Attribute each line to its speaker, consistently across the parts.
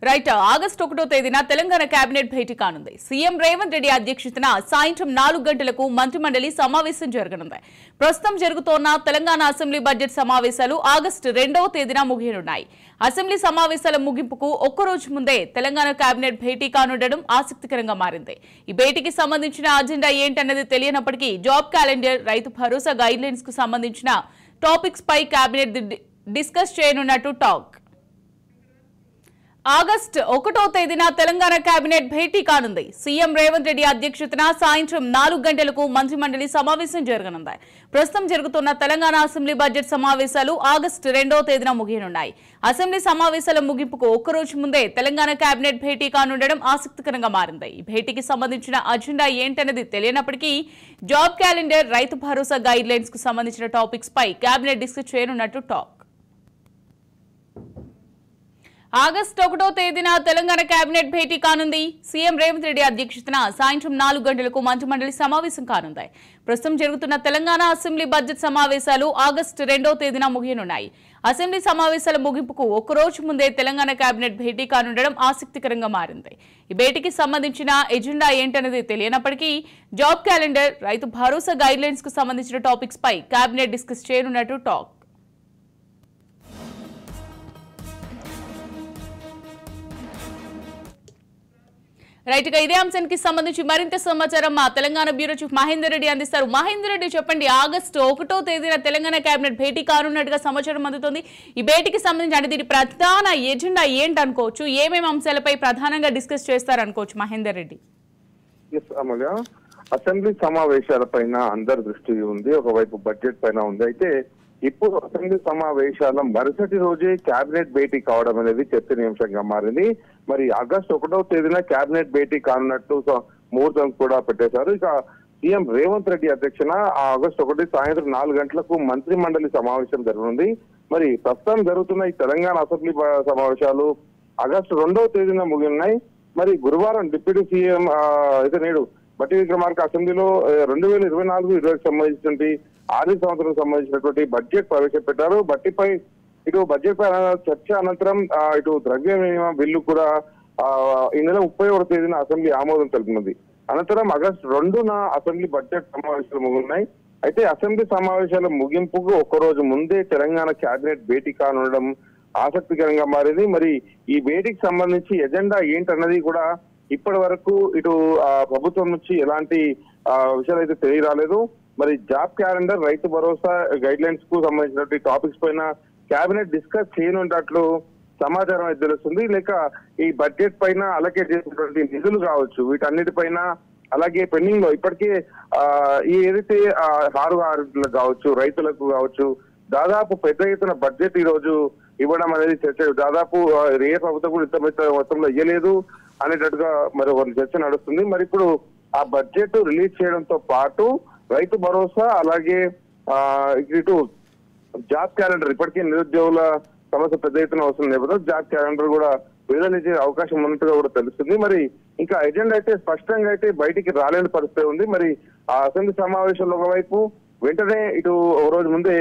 Speaker 1: Right August 1వ తేదీన Telangana cabinet భేటీ కానుంది. సీఎం రేవంత్ రెడ్డి అధ్యక్షతన సాయంత్రం 4 గంటలకు మంత్రిమండలి సమావేశం జరగనుంది. ప్రస్తుతం జరుగుతోన్న తెలంగాణ అసెంబ్లీ బడ్జెట్ సమావేశాలు ఆగస్టు 2వ తేదీన ముగియనున్నాయి. అసెంబ్లీ సమావేశాల ముగింపుకు ఒక్కరోజు ముందే తెలంగాణ కేబినెట్ భేటీ కానుండడం ఆసక్తికరంగా మారింది. ఈ భేటీకి సంబంధించిన అజెండా ఏంటన్నది తెలియనప్పటికీ job calendar, Rythu Bharosa guidelines కు సంబంధించిన టాపిక్స్ పై కేబినెట్ డిస్కస్ చేయనున్నట్టు టాక్. ఆగస్టు 1వ తేదీన తెలంగాణ కేబినెట్ భేటీ కానుంది. సీఎం రేవంత్ రెడ్డి అధ్యక్షతన సాయంత్రం 4 గంటలకు మంత్రిమండలి సమావేశం జరగనుంది. ప్రస్తుతం జరుగుతున్న తెలంగాణ అసెంబ్లీ బడ్జెట్ సమావేశాలు ఆగస్టు 2వ తేదీన ముగియనున్నాయి. అసెంబ్లీ సమావేశాల ముగింపుకు ఒక్కరోజు ముందే తెలంగాణ కేబినెట్ భేటీ కానుండడం ఆసక్తికరంగా మారింది. ఈ భేటీకి సంబంధించిన అజెండా ఏంటనేది తెలియనప్పటికీ job calendar, Rythu Bharosa guide lines కు సంబంధించిన టాపిక్స్ పై కేబినెట్ డిస్కస్ చేయనున్నట్టు టాక్. ఆగస్టు 1వ తేదీన తెలంగాణ కేబినెట్ భేటీ కానుంది. సీఎం రేవంత్ రెడ్డి అధ్యక్షతన సాయంత్రం 4 గంటలకు మంత్రిమండలి సమావేశం కానుంది. ప్రస్తుతం జరుగుతున్న తెలంగాణ అసెంబ్లీ బడ్జెట్ సమావేశాలు ఆగస్టు 2వ తేదీన ముగియనున్నాయి. అసెంబ్లీ సమావేశాల ముగింపుకు ఒక్కరోజు ముందే తెలంగాణ కేబినెట్ భేటీ కానుండడం ఆసక్తికరంగా మారింది. ఈ భేటీకి సంబంధించిన ఎజెండా ఏంటనేది తెలియనప్పటికీ job calendar, Rythu Bharosa guide lines కు సంబంధించిన టాపిక్స్ పై కేబినెట్ డిస్కస్ చేయనున్నట్టు టాక్. రైట్ గా ఇదే అంశానికి సంబంధించి మరింత సమాచారం మా తెలంగాణ బ్యూరో చీఫ్ మహేందర్ రెడ్డి అందిస్తారు. మహేందర్ రెడ్డి, చెప్పండి, ఆగస్టు 1వ తేదీన తెలంగాణ కేబినెట్ భేటీ కానున్నట్టుగా సమాచారం అందుతుంది. ఈ భేటీకి సంబంధించి అంటే దీని ప్రధాన ఎజెండా ఏంటనుకోవచ్చు, ఏమేమి అంశాలపై ప్రధానంగా డిస్కస్ చేస్తారనుకోవచ్చు మహేందర్ రెడ్డి?
Speaker 2: అసెంబ్లీ సమావేశాలపైన అందరి దృష్టి ఉంది, ఒకవైపు బడ్జెట్ పైన ఉంది. అయితే ఇప్పుడు అసెంబ్లీ సమావేశాల మరుసటి రోజే కేబినెట్ భేటీ కావడం అనేది చర్చనీయాంశంగా మారింది. మరి ఆగస్టు 1వ తేదీన కేబినెట్ భేటీ కానున్నట్టు ముహూర్తం కూడా పెట్టేశారు. ఇక సీఎం రేవంత్ రెడ్డి అధ్యక్షన ఆగస్టు 1 సాయంత్రం 4 గంటలకు మంత్రి మండలి సమావేశం జరగనుంది. మరి ప్రస్తుతం జరుగుతున్న ఈ తెలంగాణ అసెంబ్లీ సమావేశాలు ఆగస్టు 2వ తేదీన ముగిన్నాయి. మరి గురువారం డిప్యూటీ సీఎం అయితే నేడు బట్టి విక్రమార్క అసెంబ్లీలో 2024-2025 సంబంధించినటువంటి ఆర్థిక సంవత్సరం సంబంధించినటువంటి బడ్జెట్ ప్రవేశపెట్టారు. బట్టిపై ఇటు బడ్జెట్ పై చర్చ అనంతరం ఇటు ద్రవ్య వినిమయ బిల్లు కూడా ఈ నెల 31వ తేదీన అసెంబ్లీ ఆమోదం తెలిపినది. అనంతరం ఆగస్టు 2న అసెంబ్లీ బడ్జెట్ సమావేశాలు ముగిన్నాయి. అయితే అసెంబ్లీ సమావేశాల ముగింపుకు ఒక్కరోజు ముందే తెలంగాణ కేబినెట్ భేటీ కానుండడం ఆసక్తికరంగా మారింది. మరి ఈ భేటీకి సంబంధించి ఎజెండా ఏంటన్నది కూడా ఇప్పటి వరకు ఇటు ప్రభుత్వం నుంచి ఎలాంటి విషయాలు అయితే తెలియరాలేదు. మరి job calendar, Rythu Bharosa guide lines కు సంబంధించినటువంటి టాపిక్స్ పైన కేబినెట్ డిస్కస్ చేయనున్నట్లు సమాచారం అయితే తెలుస్తుంది. లేక ఈ బడ్జెట్ పైన అలకేట్ చేసినటువంటి నిధులు కావచ్చు, వీటన్నిటిపైన, అలాగే పెండింగ్ లో ఇప్పటికే ఏదైతే హారులకు కావచ్చు, రైతులకు కావచ్చు, దాదాపు పెద్ద ఎత్తున బడ్జెట్ ఈ రోజు ఇవ్వడం అనేది చర్చ. దాదాపు ఏ ప్రభుత్వం కూడా ఇంత పెద్ద మొత్తంలో ఇవ్వలేదు అనేటట్టుగా మరి ఒక చర్చ నడుస్తుంది. మరి ఇప్పుడు ఆ బడ్జెట్ రిలీజ్ చేయడంతో పాటు రైతు భరోసా, అలాగే ఇటు జాబ్ క్యాలెండర్, ఇప్పటికే నిరుద్యోగుల సమస్య పెద్ద ఎత్తున వస్తున్న నేపథ్యంలో జాబ్ క్యాలెండర్ కూడా విడుదల చేసే అవకాశం ఉన్నట్టుగా కూడా తెలుస్తుంది. మరి ఇంకా ఎజెండా అయితే స్పష్టంగా అయితే బయటికి రాలేని పరిస్థితి ఉంది. మరి ఆ అసెంబ్లీ సమావేశంలో ఒకవైపు వెంటనే ఇటు ఒక రోజు ముందే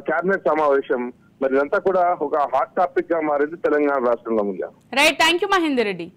Speaker 2: కేబినెట్ సమావేశం, మరి ఇదంతా కూడా ఒక హాట్ టాపిక్ గా మారింది తెలంగాణ రాష్ట్రంలో.
Speaker 1: Right, thank you Mahender Reddy.